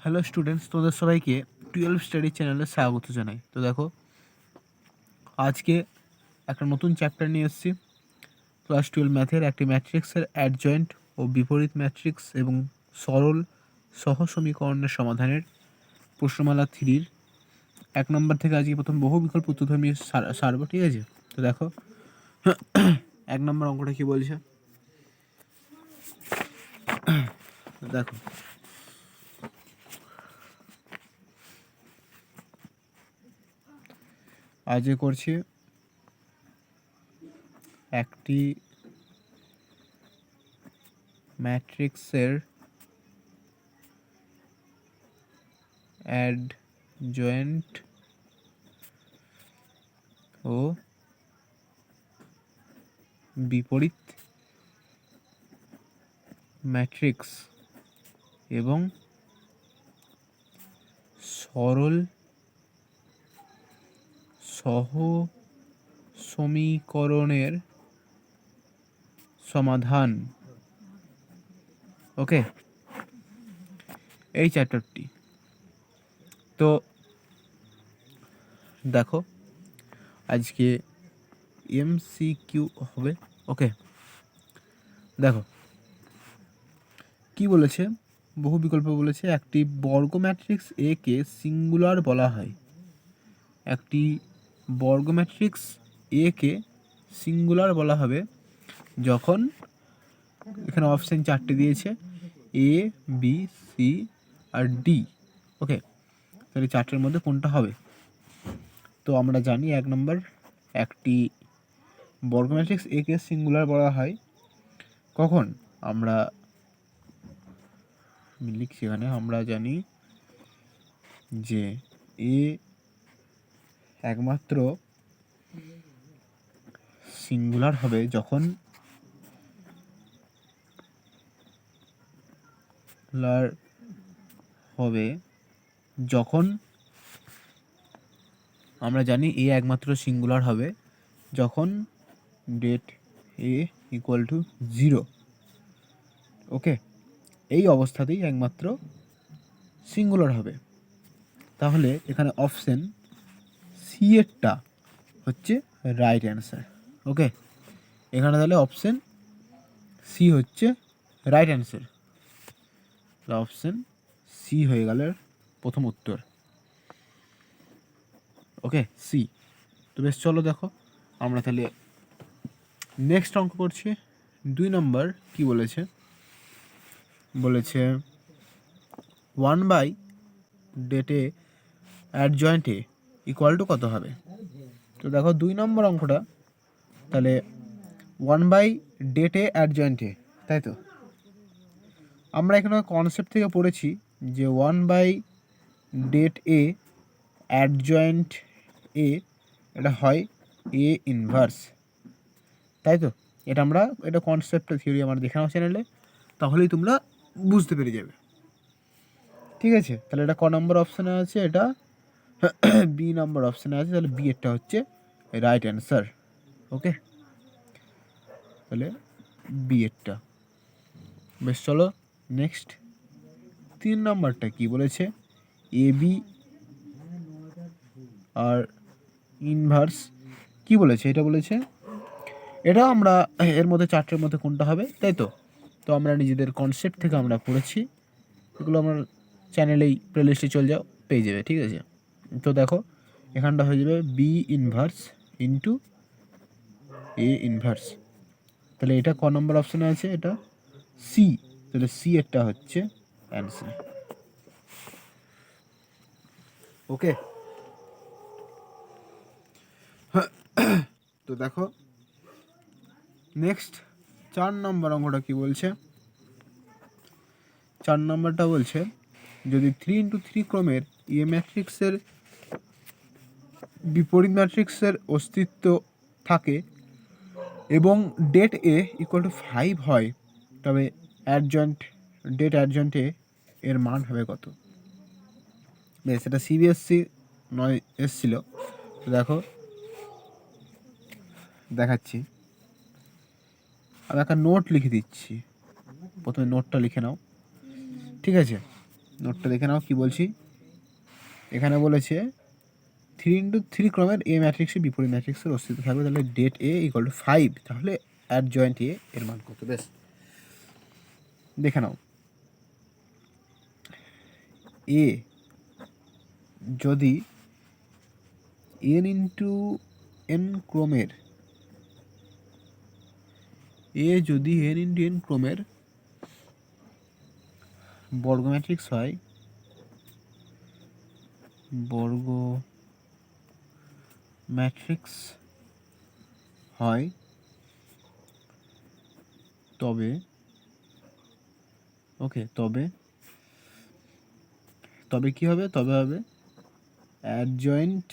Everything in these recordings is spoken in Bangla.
হ্যালো স্টুডেন্টস, তোদের সবাইকে 12 স্টাডি চ্যানেলে স্বাগত জানাই। তো দেখো, আজকে একটা নতুন চ্যাপ্টার নিয়ে এসেছি। ক্লাস 12 ম্যাথের একটি ম্যাট্রিক্সের অ্যাডজয়েন্ট ও বিপরীত ম্যাট্রিক্স এবং সরল সহ সমীকরণের সমাধানের প্রশ্নমালা 3-র 1 নম্বর থেকে আজকে প্রথম বহু বিকল্প উত্তরধর্মী সারবো। ঠিক আছে? তো দেখো 1 নম্বর অঙ্কটা কি বলছে দেখো। আজকে করছি একটি ম্যাট্রিক্সের অ্যাডজয়েন্ট ও বিপরীত ম্যাট্রিক্স এবং সরল সহ সমীকরণের সমাধান। ওকে, এই চ্যাপ্টারটি। তো দেখো, আজকে এমসিকিউ হবে। ওকে, দেখো কি বলেছে, বহু বিকল্প বলেছে। একটি বর্গ ম্যাট্রিক্স এ কে সিঙ্গুলার বলা হয়। একটি বর্গ ম্যাট্রিক্স এ কে সিঙ্গুলার বলা হবে যখন, এখানে অপশন 4টে দিয়েছে, A B C R D. ওকে, তাহলে 4টের মধ্যে কোনটা হবে? তো আমরা জানি 1 নম্বর, একটি বর্গ ম্যাট্রিক্স এ কে সিঙ্গুলার বলা হয় কখন? আমরা লিখছি এখানে, আমরা জানি যে এ একমাত্র সিঙ্গুলার হবে যখন আমরা জানি এ একমাত্র সিঙ্গুলার হবে যখন ডেট এ ইকুয়াল টু 0। ওকে, এই অবস্থাতেই একমাত্র সিঙ্গুলার হবে। তাহলে এখানে অপশন সি এরটা হচ্ছে রাইট অ্যান্সার। ওকে, এখানে তাহলে অপশন সি হচ্ছে রাইট অ্যান্সার। অপশন সি হয়ে গেল প্রথম উত্তর। ওকে, সি। তো বেশ, চলো দেখো আমরা তাহলে নেক্সট অঙ্ক করছি। 2 নম্বর কি বলেছে? বলেছে 1 ডেটে অ্যাডজয়েন্টে ইকুয়াল টু কত হবে? তো দেখো 2 নম্বর অঙ্কটা, তাহলে 1 ডেটে অ্যাডজয়েন্টে, তাই তো? আমরা এখানে কনসেপ্ট থেকে পড়েছি যে 1 ডেট এ অ্যাডজয়েন্ট এ, এটা হয় এ ইনভার্স, তাই তো? এটা কনসেপ্ট থিওরি আমার দেখে নাও চ্যানেলে, তাহলেই তোমরা বুঝতে পেরে যাবে। ঠিক আছে, তাহলে এটা ক নম্বর অপশানে আছে? এটা বি নম্বর অপশানে আছে। তাহলে বি এরটা হচ্ছে রাইট অ্যান্সার। ওকে, তাহলে বি এরটা। বেশ, চলো নেক্সট 3 নম্বরটা কি বলেছে? এ বি আর ইনভার্স কি বলেছে? এটা বলেছে, এটা আমরা এর মধ্যে 4টের মধ্যে কোনটা হবে, তাই তো? তো আমরা নিজেদের কনসেপ্ট থেকে আমরা পড়েছি, এগুলো আমার চ্যানেলেই প্লেলিস্টে চলে যাও, পেয়ে যাবে। ঠিক আছে, তো দেখো এখানটা হয়ে যাবে B inverse into A inverse. তাহলে এটা ক নম্বর অপশানে আছে? এটা সি। তাহলে সি এরটা হচ্ছে অ্যান্সার। ওকে, তো দেখো নেক্সট 4 নম্বর অঙ্কটা কি বলছে? 4 নম্বরটা বলছে, যদি 3x3 ক্রমের এ ম্যাট্রিক্সের বিপরীত ম্যাট্রিক্সের অস্তিত্ব থাকে এবং ডেট এ ইকুয়াল টু 5 হয়, তবে ডেট অ্যাডজয়েন্টে এর মান হবে কত? বেশ, এটা সিবিএসসি নয় এসছিল। তো দেখো দেখাচ্ছি, আমি একটা নোট লিখে দিচ্ছি, প্রথমে নোটটা লিখে নাও। ঠিক আছে, নোটটা দেখে নাও কি বলছি। এখানে বলেছে 3x3 ক্রমের এ ম্যাট্রিক্সে বিপরীত ম্যাট্রিক্সের অস্তিত্ব থাকবে, তাহলে ডেট এ ইকুয়াল টু 5, তাহলে অ্যাডজয়েন্ট এ এর মান কত? বেশ দেখে নাও, এ যদি n ইন্টু n ক্রমের যদি n ইন্টু n ক্রমের বর্গ ম্যাট্রিক্স হয়, বর্গ ম্যাট্রিক্স হয়, তবে তবে কি হবে? তবে হবে অ্যাডজয়েন্ট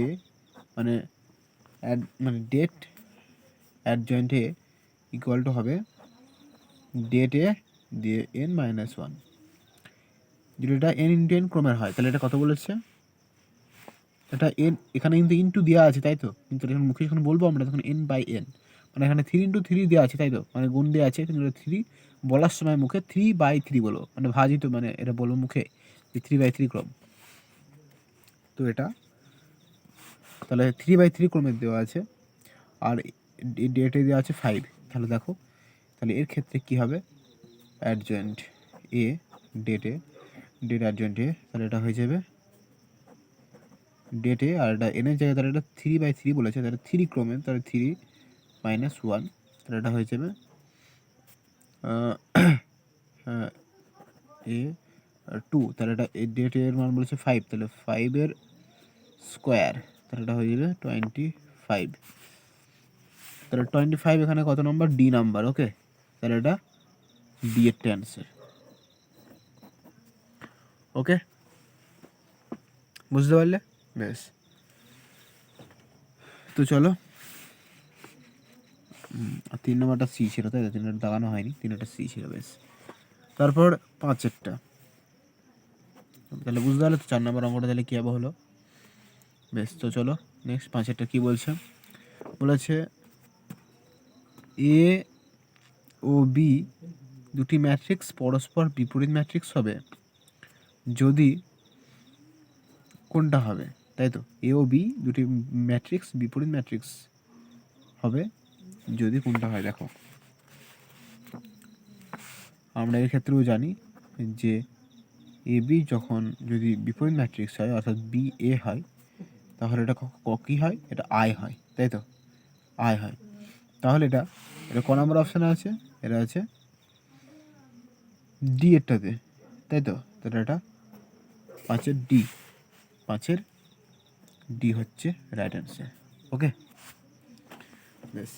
এ মানে det adjoint A equal to হবে ডেট এ দিয়ে n-1। যদি এটা n ইন্টু n ক্রমের হয় তাহলে এটা কত বলেছে? এটা n, এখানে কিন্তু ইন্টু দেওয়া আছে তাই তো, কিন্তু যখন মুখে যখন বলবো আমরা তখন n/n, মানে এখানে 3x3 দেওয়া আছে তাই তো, মানে গুণ দেওয়া আছে, কিন্তু 3 বলার সময় মুখে 3/3 বলবো, মানে ভাজিত, মানে এটা বলবো মুখে যে 3/3 ক্রম। তো এটা তাহলে 3/3 ক্রমের দেওয়া আছে, আর ডেটে দেওয়া আছে 5। তাহলে দেখো, তাহলে এর ক্ষেত্রে কি হবে? অ্যাডজয়েন্ট এ ডেট অ্যাডজয়েন্ট এ, তাহলে এটা হয়ে যাবে ডেটে, আর এটা এনের জায়গায় তাহলে এটা 3/3 বলেছে, তাহলে 3 ক্রমে, তাহলে 3-1, তাহলে এটা হয়ে যাবে এ 2, তাহলে এটা ডেট এর মান বলেছে 5, তাহলে 5 এর স্কোয়ার, তাহলে এটা হয়ে যাবে 25। তাহলে 25 এখানে কত নম্বর? D number. ওকে, তাহলে এটা ডি এর অ্যান্সার। ওকে, বুঝতে পারলে? বেশ, তো চলো, আর 3 নম্বরটা সি ছিল তাই তো, 3 নম্বরটা দাগানো হয়নি, 3 নম্বরটা সি ছিল। বেশ, তারপর 5-এরটা, তাহলে বুঝতে পারলে তো 4 নম্বর অঙ্কটা তাহলে কী হবে হলো। বেশ, তো চলো নেক্সট 5-এরটা কী বলছে। বলেছে এ ও বি দুটি ম্যাট্রিক্স পরস্পর বিপরীত ম্যাট্রিক্স হবে যদি কোনটা হবে? তাই তো, এ ও বি দুটি ম্যাট্রিক্স বিপরীত ম্যাট্রিক্স হবে যদি কোনটা হয়। দেখো, আমরা এর ক্ষেত্রেও জানি যে এ বি যখন যদি বিপরীত ম্যাট্রিক্স হয়, অর্থাৎ বি এ হয়, তাহলে এটা কী হয়? এটা আই হয়, তাই তো, আই হয়। তাহলে এটা ক নম্বর অপশানে আছে? এটা আছে ডি এরটাতে, তাই তো, তাহলে এটা 5-এর ডি, 5-এর ডি হচ্ছে রাইট অ্যান্সার। ওকে, বেশ,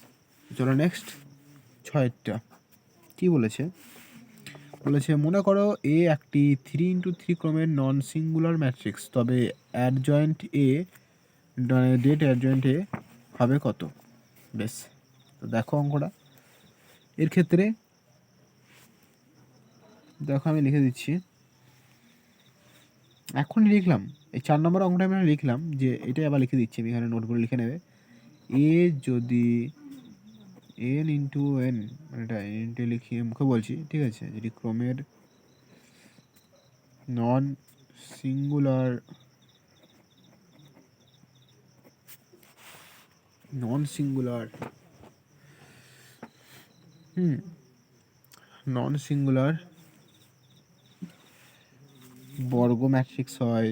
চলো নেক্সট 6-এরটা কী বলেছে। বলেছে মনে করো এ একটি 3x3 ক্রমের নন সিঙ্গুলার ম্যাট্রিক্স, তবে অ্যাডজয়েন্ট এ ডেট অ্যাডজয়েন্ট এ হবে কত? বেশ, তো দেখো অঙ্কটা, এর ক্ষেত্রে দেখো আমি লিখে দিচ্ছি, এখনই লিখলাম, এই 4 নম্বর অঙ্কটা আমি লিখলাম, যে এটাই আবার লিখে দিচ্ছি আমি, এখানে নোটগুলো লিখে নেবে। এ যদি n ইন্টু n, মানে এটা n ইন্টু লিখিয়ে মুখে বলছি, ঠিক আছে, যদি ক্রমের নন সিঙ্গুলার নন সিঙ্গুলার বর্গ ম্যাট্রিক্স হয়,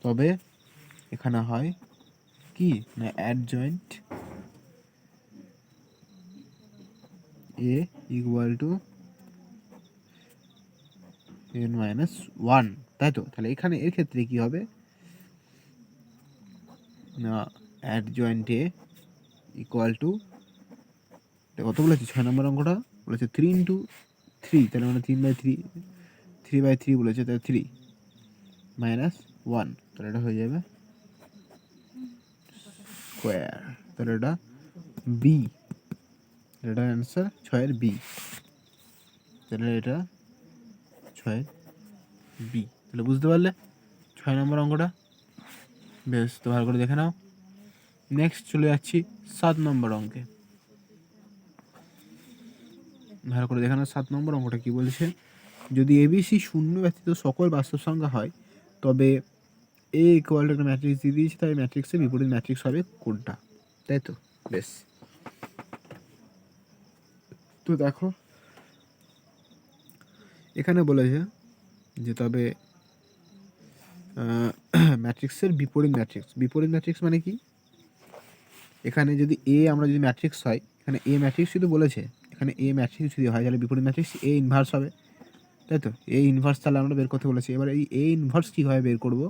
তবে এখানে হয় কি না, adjoint A equal two n-1, তাই তো, তাহলে এখানে এর ক্ষেত্রে কি হবে না, অ্যাডজয়েন্ট এ ইকুয়াল টু, কত বলেছি 6 নম্বর অঙ্কটা? বলেছে 3x3, তাহলে মানে 3/3 বলেছে, তাহলে 3-1, তাহলে এটা হয়ে যাবে স্কোয়ার, তাহলে এটা বি, এটা অ্যান্সার 6-এর বি, তাহলে এটা 6-এর বি। তাহলে বুঝতে পারলে 6 নম্বর অঙ্কটা। বেশ, তো ভালো করে দেখে নাও। নেক্সট চলে যাচ্ছি 7 নম্বর অঙ্কে। ভালো করে দেখে নাও 7 নম্বর অঙ্কটা কি বলছে। যদি এবিসি শূন্য ব্যতীত সকল বাস্তব সংখ্যা হয় তবে এ ইকুয়াল টু একটা ম্যাট্রিক্স দিয়ে দিয়েছে, তাই ম্যাট্রিক্সের বিপরীত ম্যাট্রিক্স হবে কোনটা, তাই তো? বেশ, তো দেখো এখানে বলেছে যে তবে ম্যাট্রিক্সের বিপরীত ম্যাট্রিক্স। বিপরীত ম্যাট্রিক্স মানে কি? এখানে যদি এ আমরা যদি ম্যাট্রিক্স হয়, এখানে এ ম্যাট্রিক্স যদি বলেছে, এখানে এ ম্যাট্রিক্স যদি হয় তাহলে বিপরীত ম্যাট্রিক্স এ ইনভার্স হবে, তাই তো? এ ইনভার্স তাহলে আমরা বের করতে বলেছি। এবার এই এ ইনভার্স কীভাবে বের করব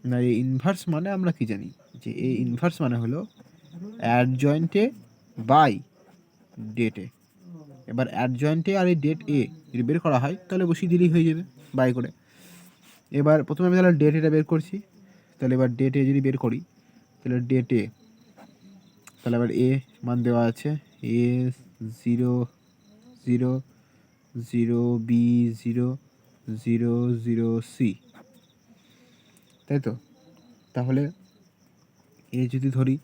না, এ ইনভার্স মানে আমরা কি জানি যে এ ইনভার্স মানে হলো অ্যাডজয়েন্টে বাই ডেট এ। এবার অ্যাডজয়েন্টে আর এই ডেট এ যদি বের করা হয় তাহলে বসিয়ে দিলেই হয়ে যাবে বাই করে। এবার প্রথমে আমি তাহলে ডেট এটা বের করছি, তাহলে এবার ডেট এ যদি বের করি তাহলে ডেট এ, তাহলে এবার এ মান দেওয়া আছে এ 0 0 0 বি 0 0 0 সি, তাই তো? তাহলে এ যদি ধরি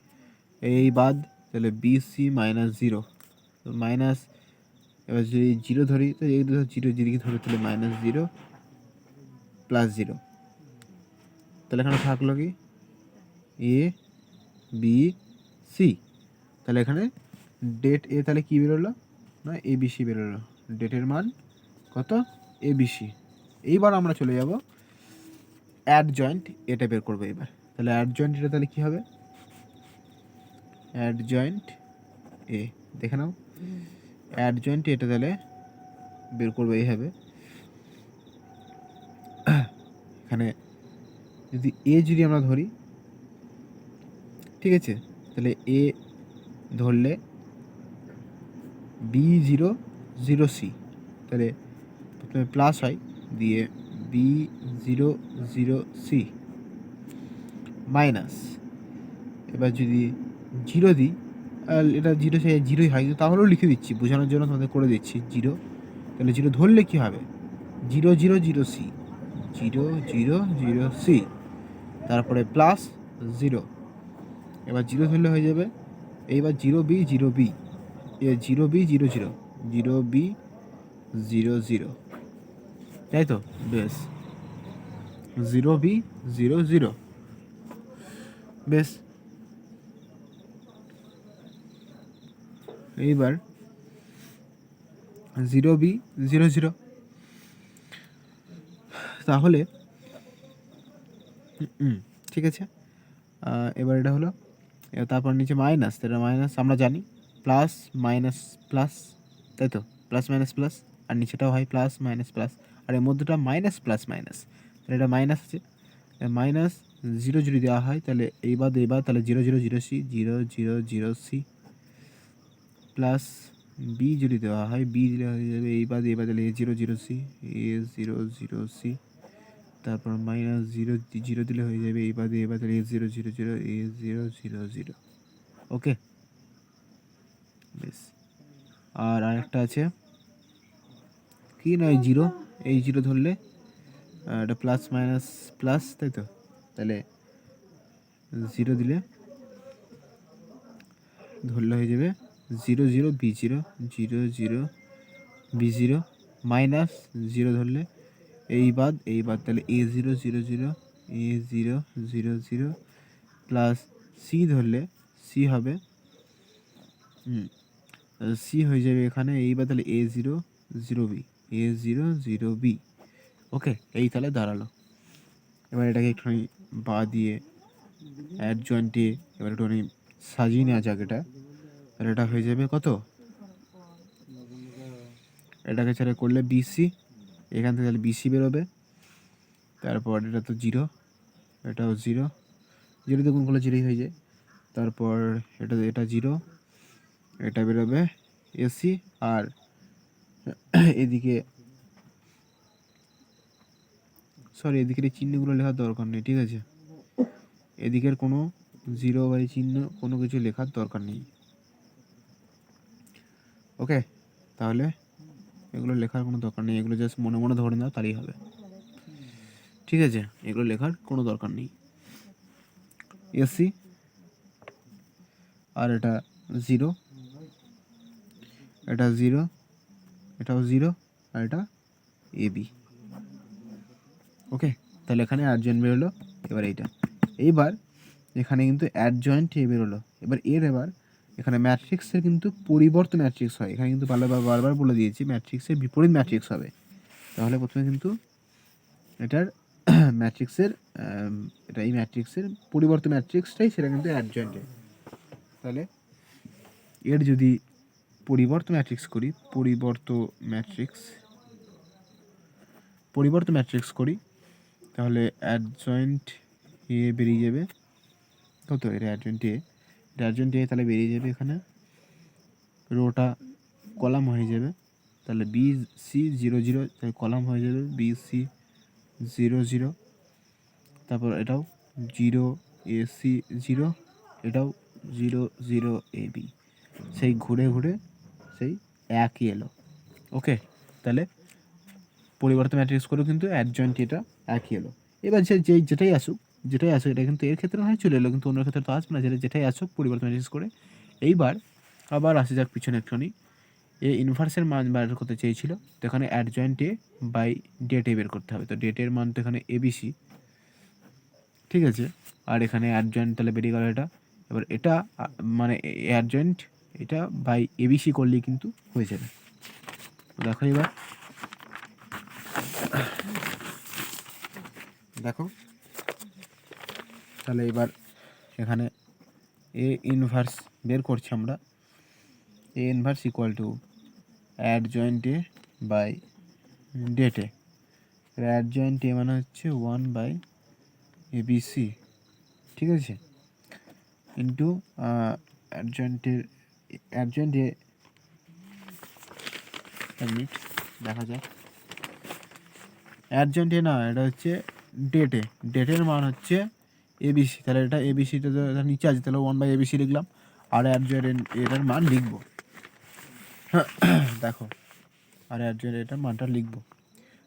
এই বাদ তাহলে বি সি মাইনাস 0 মাইনাস, এবার যদি 0 ধরি তো এই 0 যেদিকে ধরে তাহলে মাইনাস 0 প্লাস 0, তাহলে এখানে থাকলো কি এ বি সি। তাহলে এখানে ডেট এ তাহলে কী বেরোলো না এ বি সি বেরোলো, ডেটের মান কত এ বি সি। এইবার আমরা চলে যাব অ্যাডজয়েন্ট এটা বের করবো এবার। তাহলে অ্যাডজয়েন্ট এটা তাহলে কী হবে, অ্যাডজয়েন্ট এ দেখে নাও, অ্যাডজয়েন্ট এটা তাহলে বের করবো এইভাবে। এখানে যদি এ যদি আমরা ধরি, ঠিক আছে, তাহলে এ ধরলে বি 0 0 সি, তাহলে প্রথমে প্লাস হয় দিয়ে বি 0 0 সি মাইনাস, এবার যদি 0 দিই এটা 0 সে 0ই হয়, তাহলেও লিখে দিচ্ছি বোঝানোর জন্য তোমাদের করে দিচ্ছি 0, তাহলে 0 ধরলে কী হবে 0 0 0 সি 0 0 0 সি, তারপরে প্লাস 0, এবার 0 ধরলে হয়ে যাবে এইবার 0 বি 0 বি 0 বি 0 0 0 বি 0 0, তাই তো? বেশ, 0 বি 0 0, বেশ। এইবার 0 বি 0 0, তাহলে ঠিক আছে। এবার এটা হলো, তারপর নিচে মাইনাস, এটা মাইনাস আমরা জানি, প্লাস মাইনাস প্লাস, তাই তো? প্লাস মাইনাস প্লাস, আর নিচেটাও হয় প্লাস মাইনাস প্লাস, আর এর মধ্যেটা মাইনাস প্লাস মাইনাস, তাহলে এটা মাইনাস আছে। মাইনাস 0 যদি দেওয়া হয় তাহলে এইবার তাহলে 0 0 0 সি 0 0 0 সি, প্লাস বি যদি দেওয়া হয় বি দিলে হয়ে যাবে এইবার তাহলে এ 0 0 সি এ 0 0 সি, তারপর মাইনাস 0 0 দিলে হয়ে যাবে এইবার তাহলে এ 0 0 0 এ 0 0 0, ওকে। বেশ, আর আরেকটা আছে কি না এই 0, এই 0 ধরলে এটা প্লাস মাইনাস প্লাস, তাই তো? তাহলে 0 দিলে ধরলে হয়ে যাবে 0 0 বি 0 0 0 বি 0 মাইনাস 0 ধরলে এইবার তাহলে এ 0 0 0 এ 0 0 0 প্লাস সি ধরলে সি হবে সি হয়ে যাবে এখানে এইবার তাহলে এ 0 0 বি এ 0 0 বি, ওকে। এই তাহলে দাঁড়ালো। এবার এটাকে একটুখানি বা দিয়ে অ্যাডজয়েন্টে এবার একটুখানি সাজিয়ে নেওয়া যাক এটা, তাহলে এটা হয়ে যাবে কত, এটাকে ছেড়ে করলে বিসি, এখান থেকে তাহলে বিসি বেরোবে, তারপর এটা তো 0, এটাও 0 0 দিয়ে গুণ করলে 0ই হয়ে যায়, তারপর এটা 0, এটা বেরোবে এসি, আর এদিকে সরি এদিকের এই চিহ্নগুলো লেখার দরকার নেই, ঠিক আছে? এদিকের কোনো 0 বা চিহ্ন কোনো কিছু লেখার দরকার নেই, ওকে। তাহলে এগুলো লেখার কোনো দরকার নেই, এগুলো জাস্ট মনে মনে ধরে নাও তাহলেই হবে। ঠিক আছে, এগুলো লেখার কোনো দরকার নেই। এসি, আর এটা 0, এটা 0, এটাও 0, আর এটা এবি। ওকে, তাহলে এখানে অ্যাডজয়েন্ট বেরোলো। এবার এইবার এখানে কিন্তু অ্যাডজয়েন্ট এ বেরোলো। এবার এখানে ম্যাট্রিক্সের কিন্তু পরিবর্তন ম্যাট্রিক্স হয়। এখানে কিন্তু বারবার বলে দিয়েছি ম্যাট্রিক্সের বিপরীত ম্যাট্রিক্স হবে। তাহলে প্রথমে কিন্তু এটার ম্যাট্রিক্সের এই ম্যাট্রিক্সের পরিবর্তন ম্যাট্রিক্সটাই সেটা কিন্তু অ্যাডজয়েন্টে। তাহলে এর যদি পরিবর্তন ম্যাট্রিক্স করি তাহলে অ্যাডজয়েন্ট এ বেরিয়ে যাবে কত? এটা অ্যাডজয়েন্ট এ, তাহলে বেরিয়ে যাবে এখানে রোটা কলাম হয়ে যাবে। তাহলে BC00, তাহলে কলাম হয়ে যাবে BC00। তারপর এটাও 0 AC0, এটাও 0 0 AB। সেই ঘুরে সেই একই এলো। ওকে, তাহলে পরিবর্তন ম্যাট্রিক্স করেও কিন্তু অ্যাডজয়েন্ট এটা একই এলো। এবার যেটাই আসুক এটা কিন্তু এর ক্ষেত্রে নয় চলে এলো, কিন্তু অন্য ক্ষেত্রে তো আসবে না। যেটাই আসুক পরিবর্তন ম্যাট্রিক্স করে। এইবার আবার আসা যাক পিছনে একটুখানি। এ ইনভার্সের মান বার করতে চেয়েছিল, তো এখানে অ্যাডজয়েন্ট এ বাই ডেট এ বের করতে হবে। তো ডেটের মান তো এখানে ABC, ঠিক আছে। আর এখানে অ্যাডজয়েন্ট তাহলে বেরিয়ে গেল এটা। এবার এটা মানে অ্যাডজয়েন্ট এটা বাই ABC করলেই কিন্তু হয়ে যাবে। দেখো এবার তাহলে এবার এখানে এ ইনভার্স বের করছি আমরা। A inverse equal to adjoint A by det A. Adjoint A মানে হচ্ছে 1/ABC, ঠিক আছে, ইন্টু অ্যাডজয়েন্ট এ দেখা যাক। অ্যাডজয়েন্ট এ না, এটা হচ্ছে ডেটের মান হচ্ছে ABC। তাহলে এটা ABCটা নিচে আছে, তাহলে 1/ABC লিখলাম। আর অ্যাডজয়েন্ট এটার মান লিখবো। দেখো, আর অ্যাডজয়েন্ট এটার মানটা লিখবো।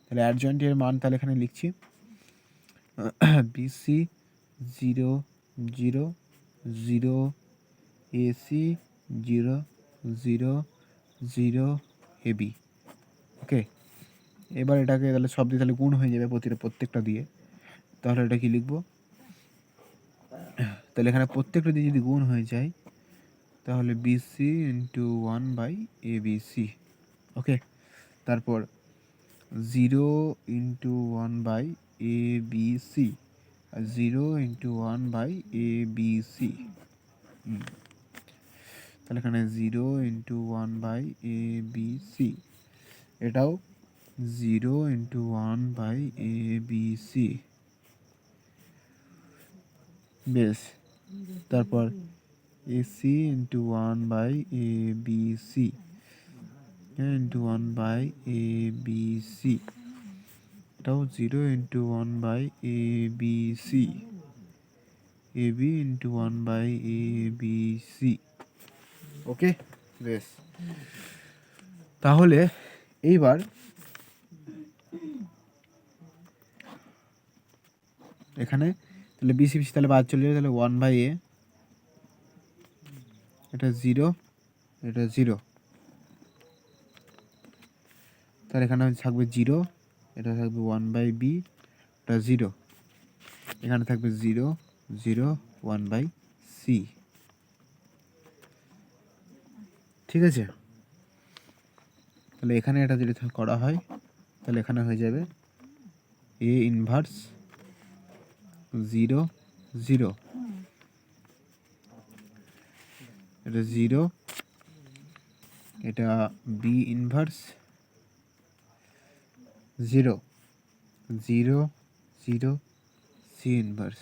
তাহলে অ্যাডজয়েন্ট এর মান তাহলে এখানে লিখছি BC0 0 0 AC0 0 0 AB। ওকে, এবার এটাকে তাহলে সব দিয়ে তাহলে গুণ হয়ে যাবে প্রত্যেকটা দিয়ে। তাহলে এটা কি লিখবো? তাহলে এখানে প্রত্যেকটা দিয়ে যদি গুণ হয়ে যায় তাহলে BC ইন্টু 1/ABC। ওকে, তারপর 0 ইন্টু 1/ABC, 0 ইন্টু 1/ABC। তাহলে এখানে 0 ইন্টু 1/ABC, এটাও 0 ইন্টু 1/ABC। বেশ, তারপর AC into 1/ABC into 1/ABC, এটাও 0 into 1/ABC, AB into 1/ABC। ওকে, বেশ। তাহলে এইবার এখানে তাহলে BC তাহলে বাদ চলে যাবে। তাহলে 1/A, এটা 0, এটা 0। তাহলে এখানে থাকবে 0, এটা থাকবে 1/B, এটা 0। এখানে থাকবে 0 0 1/C, ঠিক আছে। তাহলে এখানে এটা যদি করা হয় তাহলে এখানে হয়ে যাবে A ইনভার্স 0 0, এটা 0, এটা B ইনভার্স 0 0 0 C ইনভার্স।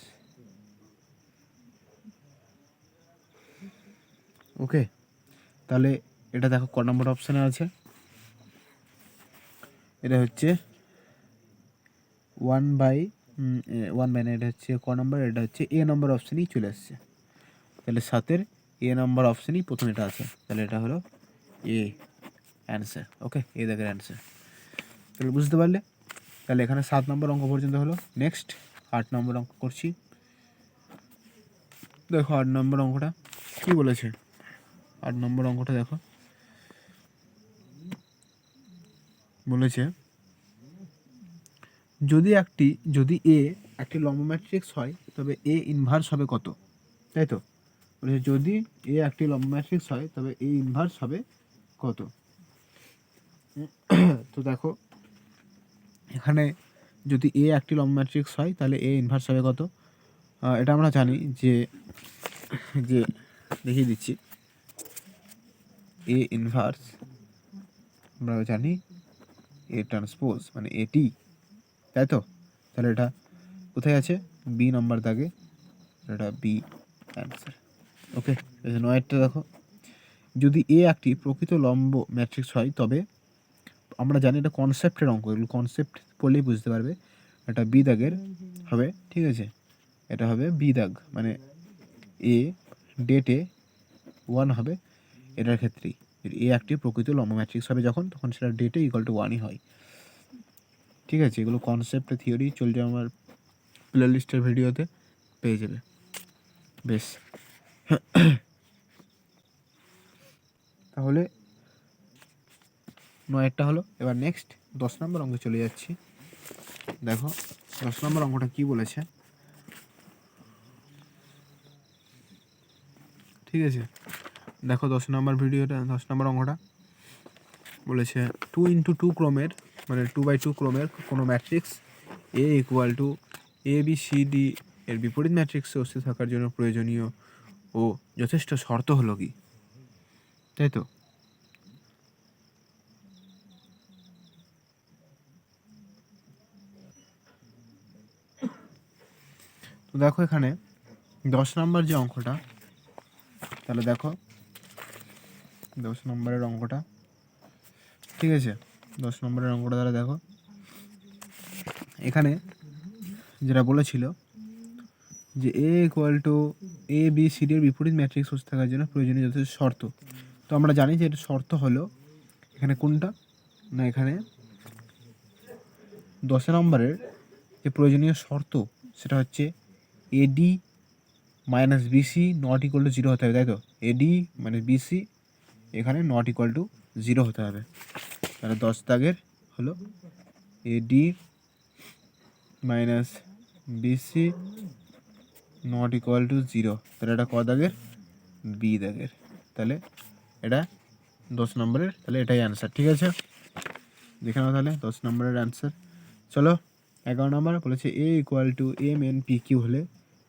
ওকে, তাহলে এটা দেখো ক নম্বর অপশানে আছে। এটা হচ্ছে 1/1 না, এটা হচ্ছে ক নম্বর? এটা হচ্ছে A নম্বর অপশানেই চলে আসছে। তাহলে 7-এর A নম্বর অপশানেই প্রথম এটা আছে। তাহলে এটা হলো A অ্যান্সার। ওকে, এই দেখের অ্যান্সার। তাহলে বুঝতে পারলে তাহলে এখানে 7 নম্বর অঙ্ক পর্যন্ত হলো। নেক্সট 8 নম্বর অঙ্ক করছি। দেখো 8 নম্বর অঙ্কটা কী বলেছে। 8 নম্বর অঙ্কটা দেখো, বলেছে যদি এ একটি লম্ব ম্যাট্রিক্স হয় তবে এ ইনভার্স হবে কত, তাই তো। বলেছে যদি এ একটি লম্ব ম্যাট্রিক্স হয় তবে এ ইনভার্স হবে কত। তো দেখো এখানে যদি এ একটি লম্ব ম্যাট্রিক্স হয় তাহলে এ ইনভার্স হবে কত। এটা আমরা জানি যে যে দেখিয়ে দিচ্ছি, এ ইনভার্স আমরা জানি এ ট্রান্সপোজ মানে এটি, তাই তো। তাহলে এটা কোথায় আছে, বি নম্বর দাগে, এটা বি অ্যান্সার। ওকে, 9টা দেখো, যদি এ একটি প্রকৃত লম্ব ম্যাট্রিক্স হয় তবে, আমরা জানি এটা কনসেপ্টের অঙ্ক, এগুলো কনসেপ্ট পড়লেই বুঝতে পারবে। এটা বি দাগের হবে, ঠিক আছে। এটা হবে বি দাগ, মানে এ ডেটে 1 হবে এটার ক্ষেত্রেই। এ একটি প্রকৃত লম্ব ম্যাট্রিক্স হবে যখন, তখন সেটা ডেটে = 1ই হয়, ঠিক আছে। এগুলো কনসেপ্ট থিওরি চলছে আমার প্লে লিস্টের ভিডিওতে, পেয়ে যাবে। বেশ, তাহলে 9টা হলো। এবার নেক্সট 10 নম্বর অঙ্কে চলে যাচ্ছি। দেখো 10 নম্বর অঙ্কটা কি বলেছে, ঠিক আছে। দেখো 10 নম্বর ভিডিওটা, 10 নম্বর অঙ্কটা বলেছে 2x2 ক্রমের, মানে 2x2 ক্রমের কোনো ম্যাট্রিক্স এ = ABCD এর বিপরীত ম্যাট্রিক্সে অস্তিত্ব থাকার জন্য প্রয়োজনীয় ও যথেষ্ট শর্ত হলো কি, তাই তো। তো দেখো এখানে 10 নম্বর যে অঙ্কটা, তাহলে দেখো 10 নম্বরের অঙ্কটা, ঠিক আছে। 10 নম্বরের অঙ্কটা তাহলে দেখো এখানে যেটা বলেছিল যে এ = ABCD এর বিপরীত ম্যাট্রিক্স অস্তিত্ব থাকার জন্য প্রয়োজনীয় যথেষ্ট শর্ত। তো আমরা জানি যে এটা শর্ত হলো এখানে কোনটা না, এখানে 10 নম্বরের যে প্রয়োজনীয় শর্ত সেটা হচ্ছে AD - BC ≠ 0 হতে হবে, তাই তো। AD - BC এখানে ≠ 0 হতে হবে। তাহলে 10 দাগের হলো AD - BC ≠ 0, তাহলে এটা ক দাগের, বি দাগের। তাহলে এটা 10 নম্বরের, তাহলে এটাই অ্যান্সার, ঠিক আছে। দেখে নাও তাহলে 10 নম্বরের অ্যান্সার। চলো 11 নম্বর বলেছে A = MNPQ হলে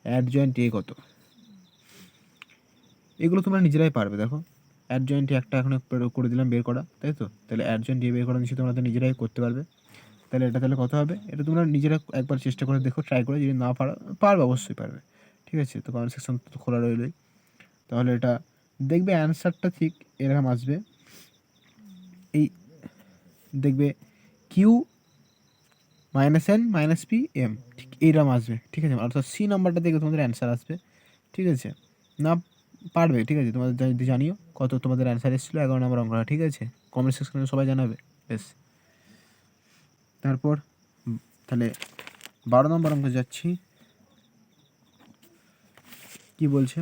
অ্যাডজয়েন্ট এ কত। এগুলো তোমরা নিজেরাই পারবে। দেখো অ্যাডজয়েন্ট একটা এখন করে দিলাম বের করা, তাই তো। তাহলে অ্যাডজয়েন্ট এ বের করা নিশ্চয়ই তোমরা তো নিজেরাই করতে পারবে। তাহলে এটা তাহলে কত হবে, এটা তোমরা নিজেরা একবার চেষ্টা করে দেখো, ট্রাই করে, যদি না পারবে অবশ্যই পারবে, ঠিক আছে। তো কমেন্ট সেকশন তো খোলা রইলই। তাহলে এটা দেখবে অ্যান্সারটা ঠিক এরকম আসবে, এই দেখবে Q - N - P M, ঠিক এইরকম আসবে, ঠিক আছে। অর্থাৎ সি নাম্বারটা দেখবে তোমাদের অ্যান্সার আসবে, ঠিক আছে। না পারবে, ঠিক আছে, তোমাদের যদি জানিও কত তোমাদের অ্যান্সার এসেছিলো 11 নম্বর অঙ্কটা, ঠিক আছে। কমেন্ট সেকশনে সবাই জানাবে। বেশ, তারপর তাহলে 12 নম্বর অঙ্ক যাচ্ছি। কি বলছে,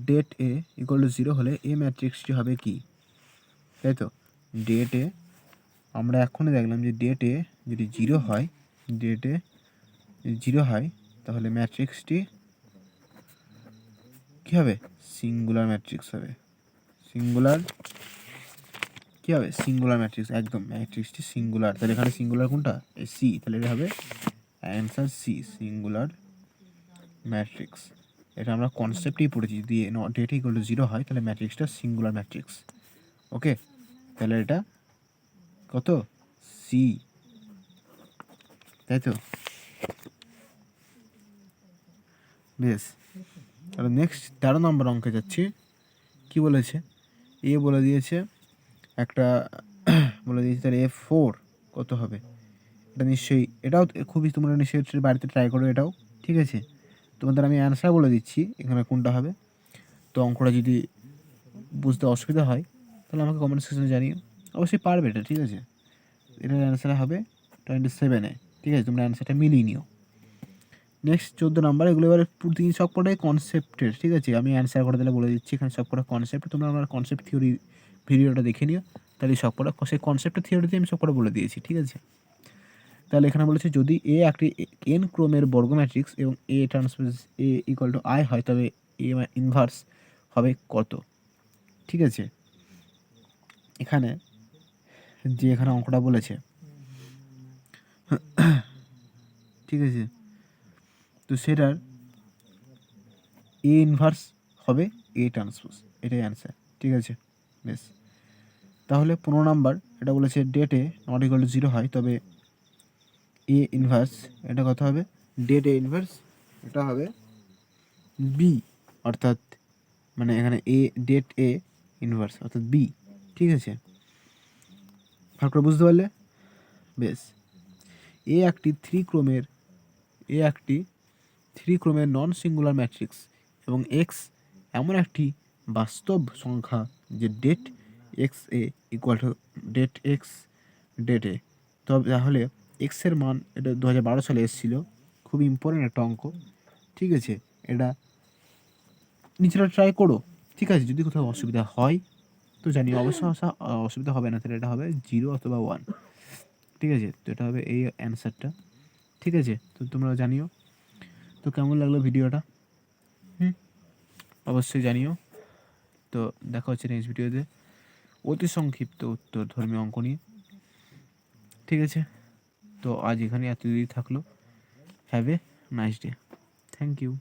ডেট A = 0 হলে এ ম্যাট্রিক্সটি হবে কি, তাই তো। ডেট এ আমরা এখনই দেখলাম যে ডেট এ যদি 0 হয়, ডেট এ 0 হয় তাহলে ম্যাট্রিক্সটি কী হবে, সিঙ্গুলার ম্যাট্রিক্স হবে। সিঙ্গুলার কী হবে, সিঙ্গুলার ম্যাট্রিক্স, একদম ম্যাট্রিক্সটি সিঙ্গুলার। তাহলে এখানে সিঙ্গুলার কোনটা, সি, তাহলে এটা হবে অ্যান্সার সি, সিঙ্গুলার ম্যাট্রিক্স। এটা আমরা কনসেপ্টেই পড়েছি, যদি ডেট = 0 হয় তাহলে ম্যাট্রিক্সটা সিঙ্গুলার ম্যাট্রিক্স। ওকে, তাহলে এটা কত, সি, তাই তো। বেশ, তাহলে নেক্সট 13 নম্বর অঙ্কে যাচ্ছি। কি বলেছে, এ বলে দিয়েছে একটা বলে দিয়েছে, তাহলে F4 কত হবে। এটা নিশ্চয়ই, এটাও খুবই তোমরা নিশ্চয়ই বাড়িতে ট্রাই করো এটাও, ঠিক আছে। তোমাদের আমি অ্যান্সার বলে দিচ্ছি এখানে কোনটা হবে। তো অঙ্কটা যদি বুঝতে অসুবিধা হয় তাহলে আমাকে কমেন্ট সেকশনে জানিও, অবশ্যই পারবে এটা, ঠিক আছে। এটার অ্যান্সার হবে 27 ঠিক আছে, তোমরা অ্যান্সারটা মিলিয়ে নিও। নেক্সট 14 নাম্বার, এগুলো এবার 3 সবকটাই কনসেপ্টের, ঠিক আছে, আমি অ্যান্সার করে দিলে বলে দিচ্ছি, এখানে সবকটা কনসেপ্ট, তোমরা আমার কনসেপ্ট থিওরি ভিডিওটা দেখে নিও, তাহলে সবকটা সেই কনসেপ্টের থিওরিতে আমি সবকটা বলে দিয়েছি, ঠিক আছে। তাহলে এখানে বলেছে যদি এ একটি এন ক্রোমের বর্গ ম্যাট্রিক্স এবং এ transpose A equal two I হয়, তবে এ ইনভার্স হবে কত, ঠিক আছে। এখানে যে এখানে অঙ্কটা বলেছে, ঠিক আছে, তো সেটার এ ইনভার্স হবে এ ট্রান্সপোজ, এটাই অ্যান্সার, ঠিক আছে। বেশ, তাহলে 15 নাম্বার, এটা বলেছে ডেটে নট ইকুয়াল টু 0 হয়, তবে এ ইনভার্স, এটা কত হবে, ডেট এ ইনভার্স, এটা হবে বি, অর্থাৎ মানে এখানে এ ডেট এ ইনভার্স অর্থাৎ বি, ঠিক আছে। ভালো করে বুঝতে পারলে? বেশ, এ একটি থ্রি ক্রোমের নন সিঙ্গুলার ম্যাট্রিক্স এবং এক্স এমন একটি বাস্তব সংখ্যা যে det X A equal to det X det A, তবে তাহলে এক্সের মান, এটা 2012 সালে এসেছিলো, খুব ইম্পর্টেন্ট একটা অঙ্ক, ঠিক আছে। এটা নিচেটা ট্রাই করো, ঠিক আছে, যদি কোথাও অসুবিধা হয় তো জানি, অবশ্য অসুবিধা হবে না, তাহলে এটা হবে 0 অথবা 1, ঠিক আছে। তো এটা হবে এই অ্যান্সারটা, ঠিক আছে। তো তোমরা জানিও তো কেমন লাগলো ভিডিওটা, অবশ্যই জানিও। তো দেখা হচ্ছে নেক্সট ভিডিওতে অতি সংক্ষিপ্ত উত্তর ধর্মীয় অঙ্ক নিয়ে, ঠিক আছে। তো আজ এখানে এতদিন থাকলো, have a nice day, thank you.